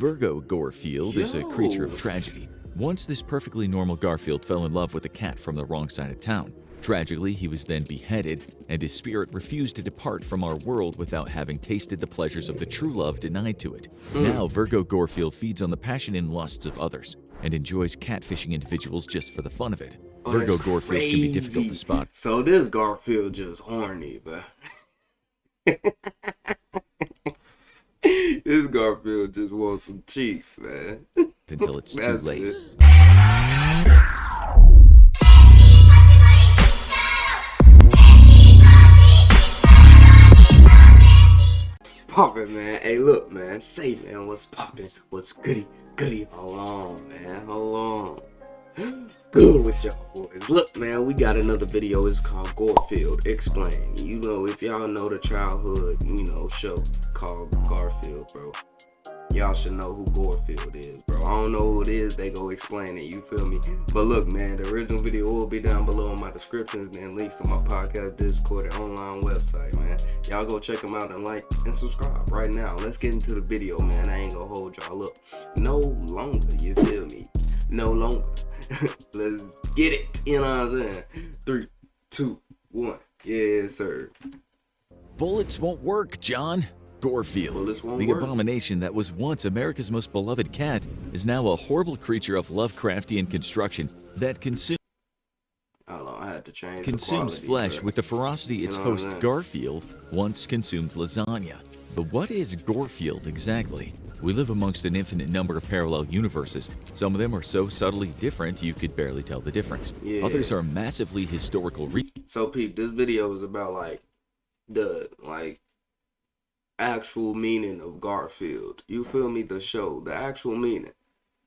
Virgo Gorefield is a creature of tragedy. Once this perfectly normal Gorefield fell in love with a cat from the wrong side of town. Tragically, he was then beheaded, and his spirit refused to depart from our world without having tasted the pleasures of the true love denied to it. Now, Virgo Gorefield feeds on the passion and lusts of others, and enjoys catfishing individuals just for the fun of it. Virgo Gorefield can be difficult to spot. So this Gorefield just horny, but this Gorefield just wants some cheeks, man. Until it's too late. Poppin', man. Hey, look, man. Say, man, what's poppin'? What's goody? Hold on, man. Hold on. Good with y'all boys. Look, man, we got another video. It's called Gorefield Explain. You know, if y'all know the childhood, show called Gorefield, bro, y'all should know who Gorefield is, bro. I don't know who it is, they go explain it, you feel me? But look, man, the original video will be down below in my descriptions, man. Links to my podcast, Discord, and online website, man. Y'all go check them out and like and subscribe right now. Let's get into the video, man. I ain't gonna hold y'all up no longer, you feel me? No longer. Let's get it, you know what I'm saying? 3, 2, 1, yes, sir. Bullets won't work, John. Gorefield, the abomination that was once America's most beloved cat, is now a horrible creature of Lovecraftian construction that consumes flesh with the ferocity its host Gorefield once consumed lasagna. But what is Gorefield exactly? We live amongst an infinite number of parallel universes. Some of them are so subtly different you could barely tell the difference. Others are massively historical. So, peep, this video is about the actual meaning of Gorefield. You feel me? The show, the actual meaning,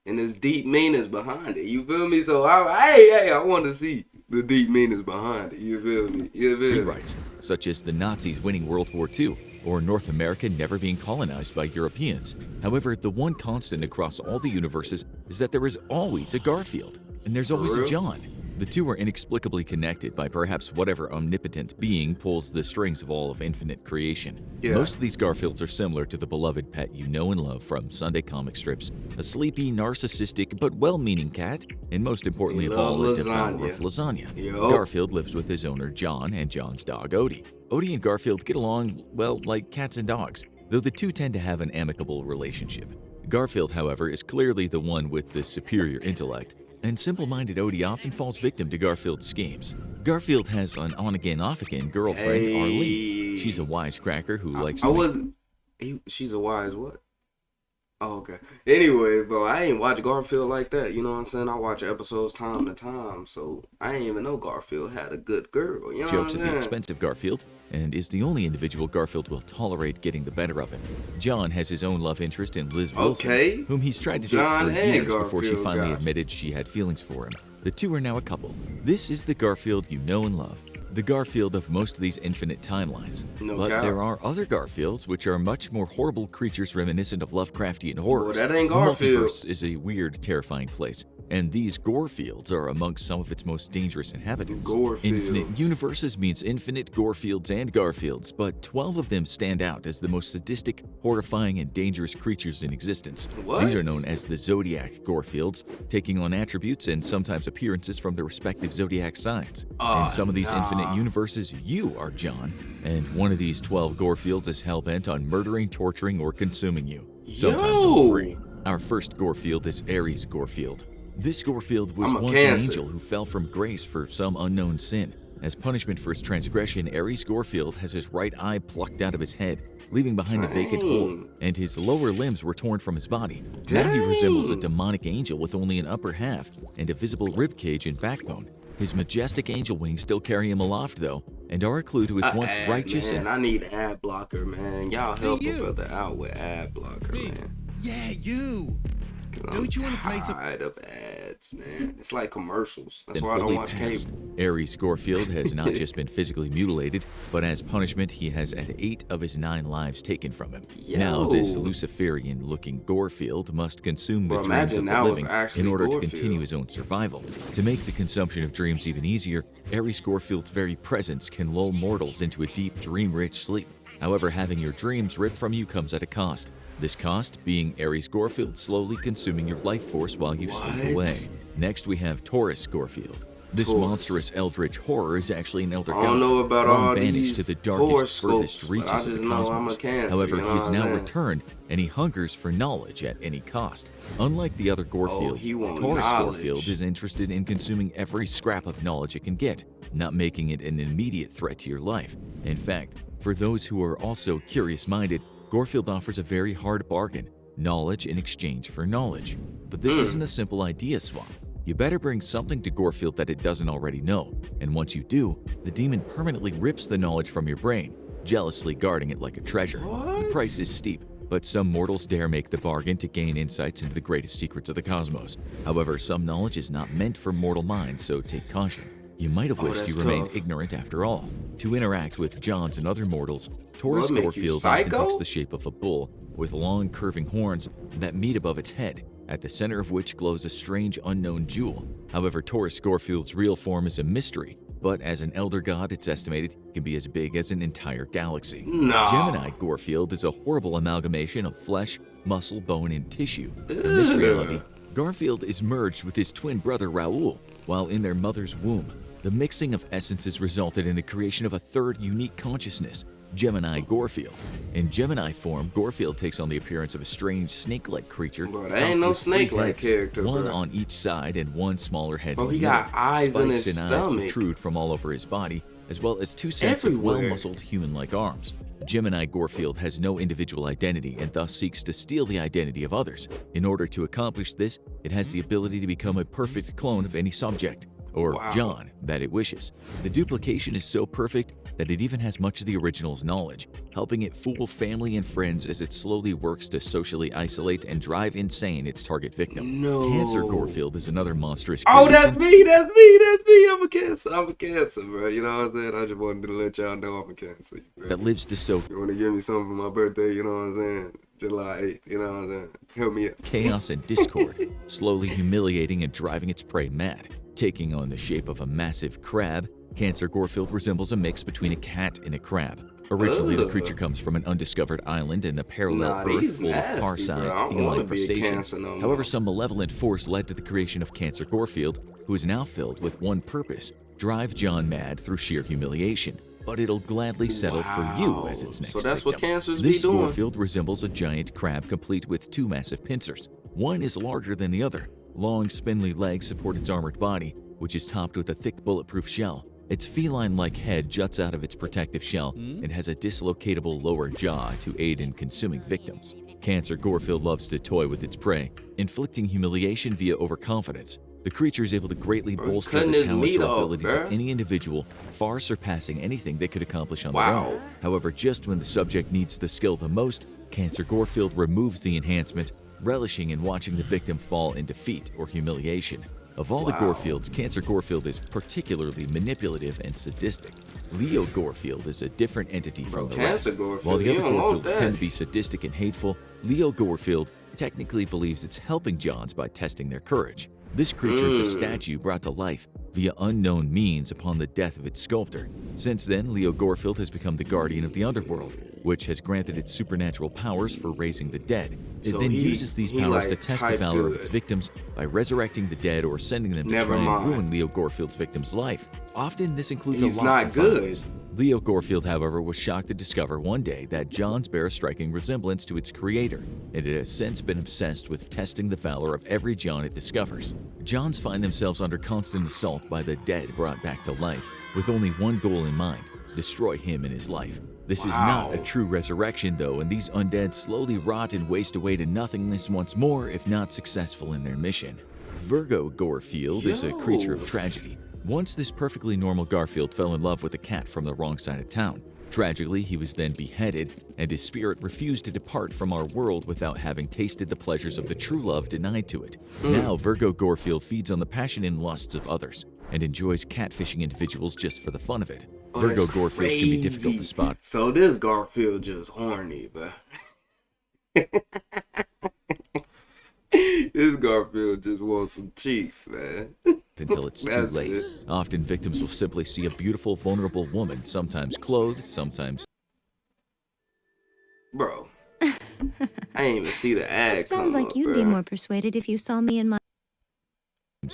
and there's deep meanings behind it. You feel me? So I want to see the deep meanings behind it. You feel me? Rewrites, such as the Nazis winning World War II, or North America never being colonized by Europeans. However, the one constant across all the universes is that there is always a Gorefield, and there's always a John. The two are inexplicably connected by perhaps whatever omnipotent being pulls the strings of all of infinite creation. Most of these Gorefields are similar to the beloved pet you know and love from Sunday comic strips, a sleepy, narcissistic, but well-meaning cat, and most importantly of all, a devourer of lasagna. Gorefield lives with his owner John and John's dog Odie. Odie and Gorefield get along, well, like cats and dogs, though the two tend to have an amicable relationship. Gorefield, however, is clearly the one with the superior intellect, and simple-minded Odie often falls victim to Gorefield's schemes. Gorefield has an on-again, off-again girlfriend, Arlene. She's a wisecracker who likes to... She's a wise what? Oh, okay. Anyway, bro, I ain't watch Gorefield like that. You know what I'm saying? I watch episodes time to time, so I ain't even know Gorefield had a good girl. You know Jokes at the expense of Gorefield, and is the only individual Gorefield will tolerate getting the better of him. John has his own love interest in Liz Wilson, whom he's tried to date for years before she finally admitted she had feelings for him. The two are now a couple. This is the Gorefield you know and love. The Gorefield of most of these infinite timelines. But there are other Gorefields which are much more horrible creatures reminiscent of Lovecraftian horrors. Well, that ain't the Gorefield. multiverse is a weird, terrifying place, and these Gorefields are amongst some of its most dangerous inhabitants. Infinite universes means infinite Gorefields and Gorefields, but 12 of them stand out as the most sadistic, horrifying, and dangerous creatures in existence. These are known as the Zodiac Gorefields, taking on attributes and sometimes appearances from the respective zodiac signs. In some of these infinite universes, you are John, and one of these 12 Gorefields is hell-bent on murdering, torturing, or consuming you. Sometimes all three. Our first Gorefield is Aerys Gorefield. This Gorefield was once an angel who fell from grace for some unknown sin. As punishment for his transgression, Aerys Gorefield has his right eye plucked out of his head, leaving behind a vacant hole, and his lower limbs were torn from his body. Now he resembles a demonic angel with only an upper half and a visible ribcage and backbone. His majestic angel wings still carry him aloft, though, and are a clue to his once righteous and... I need ad blocker, man. Y'all help a brother out with ad blocker, man. Yeah, you. Don't you want to play some? I'm tired of ads, man. It's like commercials. That's why I don't watch cable. Aerys Gorefield has not just been physically mutilated, but as punishment, he has had 8 of his 9 lives taken from him. Now, this Luciferian-looking Gorefield must consume the dreams of the living in order to continue his own survival. To make the consumption of dreams even easier, Aerys Gorefield's very presence can lull mortals into a deep, dream-rich sleep. However, having your dreams ripped from you comes at a cost. This cost being Aerys Gorefield slowly consuming your life force while you sleep away. Next, we have Taurus Gorefield. This monstrous eldritch horror is actually an elder god, I don't know about all banished these to the darkest, furthest horoscopes, reaches but I of just the know I'm a cosmos. Cancer, However, you know he is what I'm now saying? returned, and he hungers for knowledge at any cost. Unlike the other Gorefields, he want Taurus knowledge. Gorefield is interested in consuming every scrap of knowledge it can get, not making it an immediate threat to your life. In fact, for those who are also curious-minded, Gorefield offers a very hard bargain: knowledge in exchange for knowledge. But this isn't a simple idea swap. You better bring something to Gorefield that it doesn't already know, and once you do, the demon permanently rips the knowledge from your brain, jealously guarding it like a treasure. The price is steep, but some mortals dare make the bargain to gain insights into the greatest secrets of the cosmos. However, some knowledge is not meant for mortal minds, so take caution. You might have wished you that's remained tough. ignorant after all. To interact with Johns and other mortals, Taurus What, make you Gorefield often psycho? takes the shape of a bull with long curving horns that meet above its head, at the center of which glows a strange unknown jewel. However, Taurus Gorefield's real form is a mystery, but as an elder god, it's estimated can be as big as an entire galaxy. No. Gemini Gorefield is a horrible amalgamation of flesh, muscle, bone, and tissue. In this reality, Gorefield is merged with his twin brother Raoul while in their mother's womb. The mixing of essences resulted in the creation of a third unique consciousness, Gemini Gorefield. In Gemini form, Gorefield takes on the appearance of a strange snake-like creature. Bro, that topped ain't no with three snake-like heads, character, one bro. on each side and one smaller head. Bro, in the he got middle. eyes in Spikes his and eyes stomach. protrude from all over his body, as well as two sets Everywhere. of well-muscled human-like arms. Gemini Gorefield has no individual identity and thus seeks to steal the identity of others. In order to accomplish this, it has the ability to become a perfect clone of any subject, or John, that it wishes. The duplication is so perfect that it even has much of the original's knowledge, helping it fool family and friends as it slowly works to socially isolate and drive insane its target victim. No. Cancer Gorefield is another monstrous Oh, creation. that's me, that's me, that's me. I'm a Cancer, bro. You know what I'm saying? I just wanted to let y'all know I'm a Cancer. that lives to sow You want to give me something for my birthday, you know what I'm saying? July 8th, you know what I'm saying? Help me out. chaos and discord, slowly humiliating and driving its prey mad. Taking on the shape of a massive crab, Cancer Gorefield resembles a mix between a cat and a crab. Originally, the creature comes from an undiscovered island in the parallel Earth he's full nasty, of car-sized bro. I don't wanna feline be a crustaceans. Cancer no more. However, some malevolent force led to the creation of Cancer Gorefield, who is now filled with one purpose: drive John mad through sheer humiliation. But it'll gladly settle for you as its next So that's what victim. Cancers be This doing. Gorefield resembles a giant crab complete with two massive pincers. One is larger than the other. Long, spindly legs support its armored body, which is topped with a thick bulletproof shell. Its feline-like head juts out of its protective shell and has a dislocatable lower jaw to aid in consuming victims. Cancer Gorefield loves to toy with its prey, inflicting humiliation via overconfidence. The creature is able to greatly bolster cutting the his talents meat or off, abilities bruh. of any individual, far surpassing anything they could accomplish on their Wow. own. However, just when the subject needs the skill the most, Cancer Gorefield removes the enhancement, relishing in watching the victim fall in defeat or humiliation. Of all the Gorefields, Cancer Gorefield is particularly manipulative and sadistic. Leo Gorefield is a different entity from the Cancer rest. Gorefield, While the you other don't want Gorefields that. tend to be sadistic and hateful, Leo Gorefield technically believes it's helping Johns by testing their courage. This creature is a statue brought to life via unknown means upon the death of its sculptor. Since then, Leo Gorefield has become the guardian of the underworld, which has granted it supernatural powers for raising the dead. It So then he- uses these he powers like to test the type valor of good. its victims by resurrecting the dead or sending them to Never try mind. and ruin Leo Gorefield's victim's life. Often this includes He's a lot not of good. violence. Leo Gorefield, however, was shocked to discover one day that Johns bear a striking resemblance to its creator, and it has since been obsessed with testing the valor of every John it discovers. Johns find themselves under constant assault by the dead brought back to life, with only one goal in mind: destroy him and his life. This is not a true resurrection, though, and these undead slowly rot and waste away to nothingness once more if not successful in their mission. Virgo Gorefield is a creature of tragedy. Once this perfectly normal Garfield fell in love with a cat from the wrong side of town. Tragically, he was then beheaded, and his spirit refused to depart from our world without having tasted the pleasures of the true love denied to it. Now, Virgo Gorefield feeds on the passion and lusts of others, and enjoys catfishing individuals just for the fun of it. Virgo that's Gorefield can be difficult to crazy. spot. So this Garfield just horny, but this Garfield just wants some cheeks, man. Until it's too That's late. it. Often victims will simply see a beautiful, vulnerable woman, sometimes clothed, sometimes ain't even see the ad. It sounds like you'd be more persuaded if you saw me in my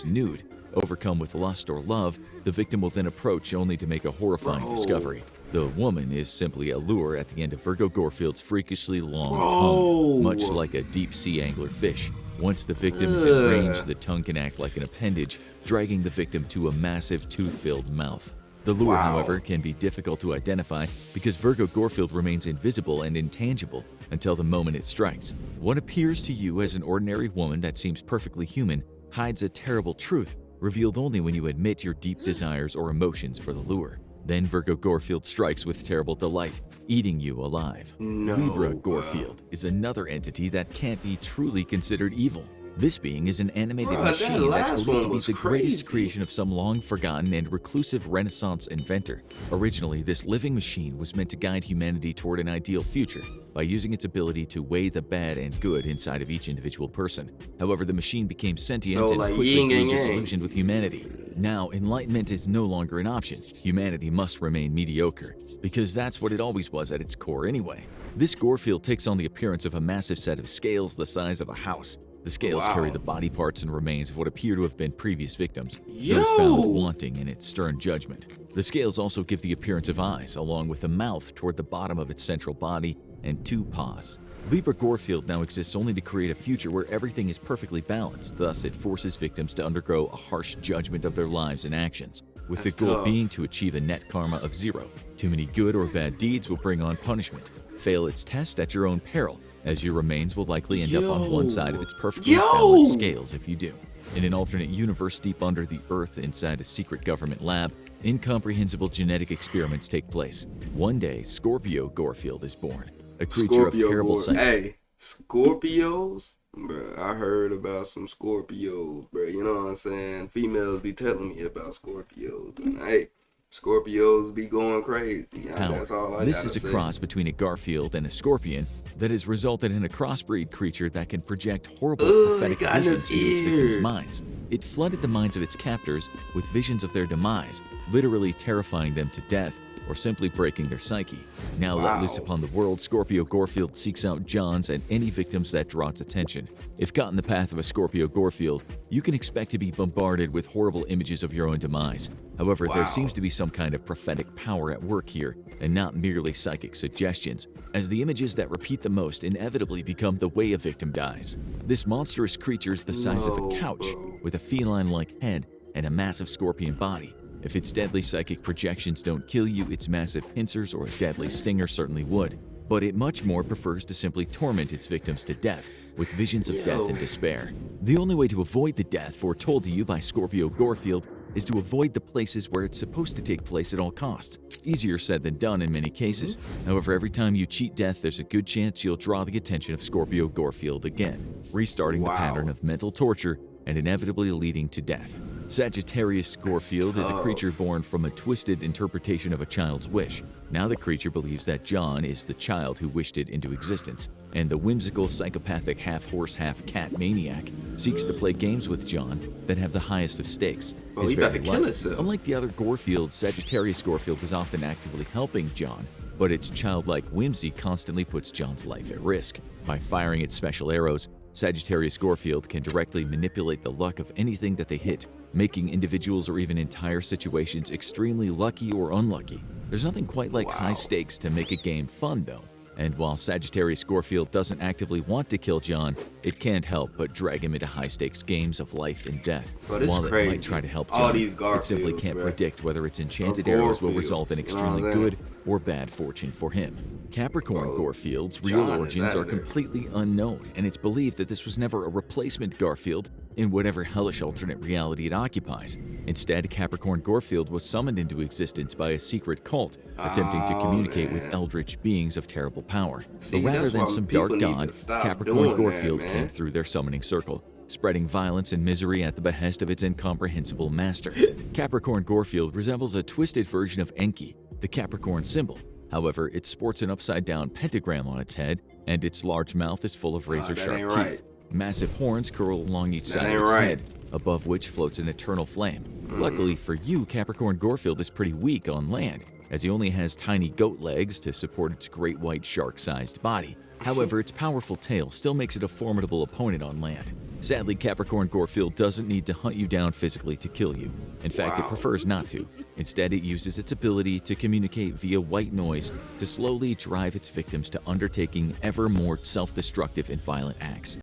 nude. Overcome with lust or love, the victim will then approach only to make a horrifying discovery. The woman is simply a lure at the end of Virgo Gorefield's freakishly long tongue, much like a deep-sea angler fish. Once the victim is in range, the tongue can act like an appendage, dragging the victim to a massive tooth-filled mouth. The lure, however, can be difficult to identify because Virgo Gorefield remains invisible and intangible until the moment it strikes. What appears to you as an ordinary woman that seems perfectly human hides a terrible truth, revealed only when you admit your deep desires or emotions for the lure. Then Virgo Gorefield strikes with terrible delight, eating you alive. Libra Gorefield is another entity that can't be truly considered evil. This being is an animated machine that's believed to be the greatest creation of some long-forgotten and reclusive Renaissance inventor. Originally, this living machine was meant to guide humanity toward an ideal future by using its ability to weigh the bad and good inside of each individual person. However, the machine became sentient and quickly grew disillusioned with humanity. Now, enlightenment is no longer an option. Humanity must remain mediocre, because that's what it always was at its core anyway. This Gorefield takes on the appearance of a massive set of scales the size of a house. The scales carry the body parts and remains of what appear to have been previous victims, those found wanting in its stern judgment. The scales also give the appearance of eyes, along with a mouth toward the bottom of its central body and 2 paws. Libra Gorefield now exists only to create a future where everything is perfectly balanced, thus it forces victims to undergo a harsh judgment of their lives and actions, with the goal being to achieve a net karma of 0. Too many good or bad deeds will bring on punishment. Fail its test at your own peril, as your remains will likely end up on one side of its perfectly balanced scales if you do. In an alternate universe deep under the earth inside a secret government lab, incomprehensible genetic experiments take place. One day, Scorpio Gorefield is born, a creature of terrible sight. Hey, Scorpios? Bruh, I heard about some Scorpios, bruh. You know what I'm saying? Females be telling me about Scorpios. And hey, Scorpios be going crazy. That's all I This is a say. cross between a Gorefield and a Scorpion that has resulted in a crossbreed creature that can project horrible prophetic visions into its victims' minds. It flooded the minds of its captors with visions of their demise, literally terrifying them to death or simply breaking their psyche. Now let loose upon the world, Scorpio Gorefield seeks out Johns and any victims that draw its attention. If caught in the path of a Scorpio Gorefield, you can expect to be bombarded with horrible images of your own demise. However, there seems to be some kind of prophetic power at work here, and not merely psychic suggestions, as the images that repeat the most inevitably become the way a victim dies. This monstrous creature is the size of a couch, with a feline-like head and a massive scorpion body. If its deadly psychic projections don't kill you, its massive pincers or a deadly stinger certainly would. But it much more prefers to simply torment its victims to death, with visions of death and despair. The only way to avoid the death foretold to you by Scorpio Gorefield is to avoid the places where it's supposed to take place at all costs. Easier said than done in many cases. However, every time you cheat death, there's a good chance you'll draw the attention of Scorpio Gorefield again, restarting the pattern of mental torture and inevitably leading to death. Sagittarius Gorefield is a creature born from a twisted interpretation of a child's wish. Now the creature believes that John is the child who wished it into existence, and the whimsical, psychopathic, half-horse, half-cat maniac seeks to play games with John that have the highest of stakes. He about to kill himself. Unlike the other Gorefields, Sagittarius Gorefield is often actively helping John, but its childlike whimsy constantly puts John's life at risk. By firing its special arrows, Sagittarius Gorefield can directly manipulate the luck of anything that they hit, making individuals or even entire situations extremely lucky or unlucky. There's nothing quite like high stakes to make a game fun, though. And while Sagittarius Gorefield doesn't actively want to kill John, it can't help but drag him into high-stakes games of life and death. While it might try to help John, it simply can't predict whether its enchanted arrows will result in extremely good or bad fortune for him. Capricorn Gorefield's real origins are completely unknown, and it's believed that this was never a replacement Gorefield in whatever hellish alternate reality it occupies. Instead, Capricorn Gorefield was summoned into existence by a secret cult attempting to communicate with eldritch beings of terrible power. But rather than some dark god, Capricorn Gorefield came through their summoning circle, spreading violence and misery at the behest of its incomprehensible master. Capricorn Gorefield resembles a twisted version of Enki, the Capricorn symbol. However, it sports an upside-down pentagram on its head, and its large mouth is full of razor-sharp teeth. Massive horns curl along each side of its head, above which floats an eternal flame. Luckily for you, Capricorn Gorefield is pretty weak on land, as he only has tiny goat legs to support its great white shark-sized body. However, its powerful tail still makes it a formidable opponent on land. Sadly, Capricorn Gorefield doesn't need to hunt you down physically to kill you. In fact, it prefers not to. Instead, it uses its ability to communicate via white noise to slowly drive its victims to undertaking ever more self-destructive and violent acts.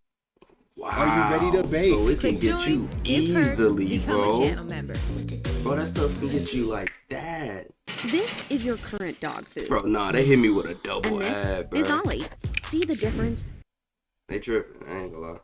Wow. Are you ready to bake? So it can get you easily, bro. Member. Bro, that stuff can get you like that. This is your current dog food. Bro, nah, they hit me with a double And ad, bro. this is Ollie. See the difference? They tripping, I ain't gonna lie.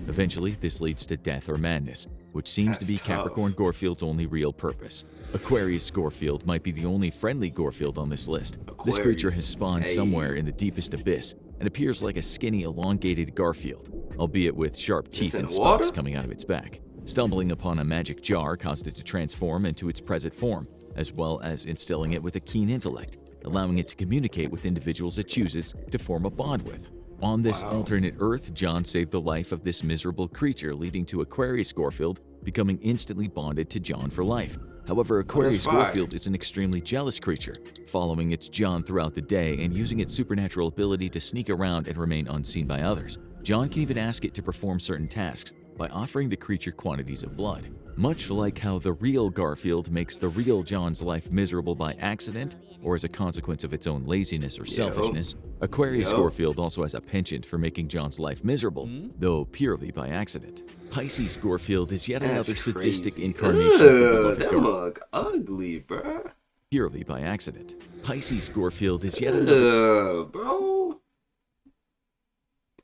Eventually, this leads to death or madness, which seems to be That's tough. Capricorn Gorefield's only real purpose. Aquarius Gorefield might be the only friendly Gorefield on this list. This creature has spawned somewhere in the deepest abyss and appears like a skinny, elongated Gorefield, albeit with sharp teeth and spikes coming out of its back. Stumbling upon a magic jar caused it to transform into its present form, as well as instilling it with a keen intellect, allowing it to communicate with individuals it chooses to form a bond with. On this alternate Earth, John saved the life of this miserable creature, leading to Aquarius Gorefield becoming instantly bonded to John for life. However, Aquarius Gorefield is an extremely jealous creature, following its John throughout the day and using its supernatural ability to sneak around and remain unseen by others. John can even ask it to perform certain tasks by offering the creature quantities of blood. Much like how the real Gorefield makes the real John's life miserable by accident or as a consequence of its own laziness or selfishness, Aquarius Gorefield also has a penchant for making John's life miserable, though purely by accident. Pisces Gorefield is yet another sadistic incarnation of the beloved that Gorefield. mug ugly, bruh. Purely by accident. Pisces Gorefield is yet another... bro.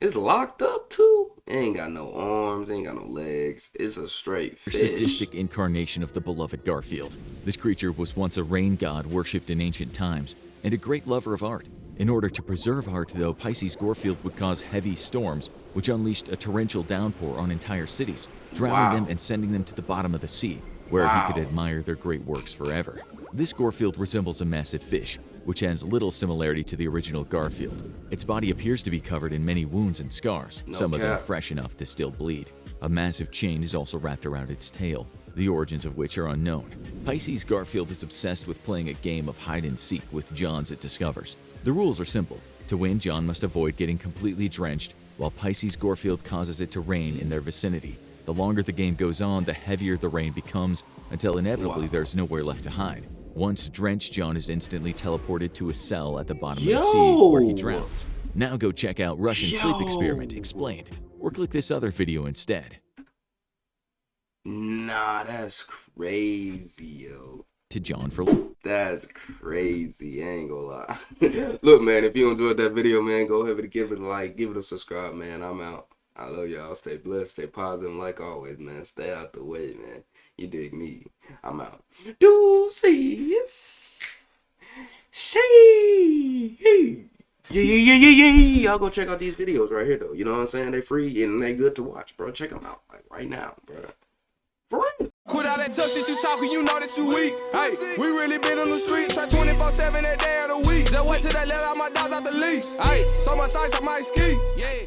It's locked up too. It ain't got no arms, ain't got no legs. It's a straight fish. Sadistic incarnation of the beloved Gorefield. This creature was once a rain god worshipped in ancient times and a great lover of art. In order to preserve art, though, Pisces Gorefield would cause heavy storms, which unleashed a torrential downpour on entire cities, drowning them and sending them to the bottom of the sea, where he could admire their great works forever. This Gorefield resembles a massive fish, which has little similarity to the original Gorefield. Its body appears to be covered in many wounds and scars, some of them fresh enough to still bleed. A massive chain is also wrapped around its tail, the origins of which are unknown. Pisces Gorefield is obsessed with playing a game of hide-and-seek with Johns it discovers. The rules are simple. To win, John must avoid getting completely drenched, while Pisces Gorefield causes it to rain in their vicinity. The longer the game goes on, the heavier the rain becomes, until inevitably there's nowhere left to hide. Once drenched, John is instantly teleported to a cell at the bottom of the sea where he drowns. Now go check out Russian Sleep Experiment Explained, or click this other video instead. Nah, that's crazy, yo. To John for... That's crazy, I ain't gonna lie. Look, man, if you enjoyed that video, man, go ahead and give it a like, give it a subscribe, man. I'm out. I love y'all. Stay blessed, stay positive, like always, man. Stay out the way, man. You dig me? I'm out. Deuces. She. Yeah. Y'all go check out these videos right here, though. You know what I'm saying? They free and they good to watch, bro. Check them out, like, right now, bro. For real. Quit all that tough shit you talking, you know that you weak. Hey, we really been on the street, try 24/7 that day of the week. Just wait till they let all my dogs out the leash. Hey, so much ice, I might ski. Yeah.